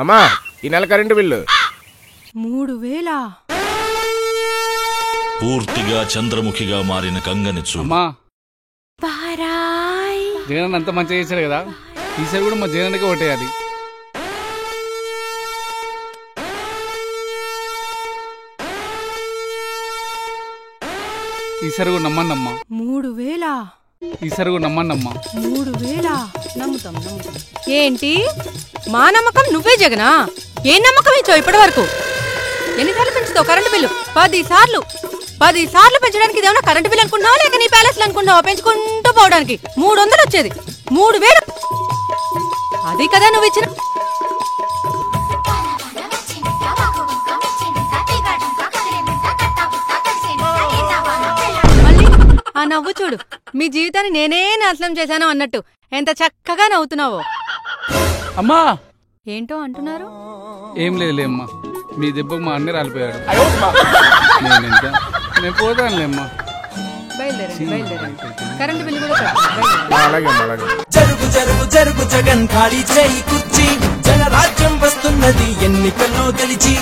అమ్మా ఈ నెల కరెంటు బిల్లు 3000. పూర్తిగా చంద్రముఖిగా మారిన కంగని అమ్మా బారాయ్ జగన్ అంత మంచిగా చేశాడు కదా, ఈసారి కూడా మా జగన్కే ఓటేయాలి. ఈసారి కూడా నమ్మన్నమ్మా. 3000. ఈసారి కూడా నమ్మన్నమ్మా. 3000. నమ్ముతాం. ఏంటి మా నమ్మకం నువ్వే జగనా? ఏం నమ్మకం ఇచ్చావు ఇప్పటి వరకు? ఎన్నిసార్లు పెంచుతావు కరెంటు బిల్లు? 10 సార్లు. 10 సార్లు పెంచడానికి ఇదేమన్నా కరెంటు బిల్లు అనుకున్నావా లేక నీ ప్యాలెస్ అనుకున్నావా? పెంచుకుంటూ పోవడానికి 300 వచ్చేది. 3000 అది కదా నువ్వు ఇచ్చిన. మళ్ళీ ఆ నవ్వు చూడు, మీ జీవితాన్ని నేనే నాశనం చేశాను అన్నట్టు ఎంత చక్కగా నవ్వుతున్నావో. అమ్మా ఏంటో అంటున్నారు? ఏం లేదులే అమ్మా, మీ దెబ్బకు మా అన్నీ రాలిపోయాడు. నేను పోతానులేమ్మా. బయలుదేరండి. కరెంటు బిల్లు కూడా కట్టు. అలాగే అలాగే. జరుగు జరుగు జరుగు జగన్ ఖాళీ చేయి కుర్చీ, జనరాజ్యం వస్తున్నది ఎన్నికల్లో గెలిచి.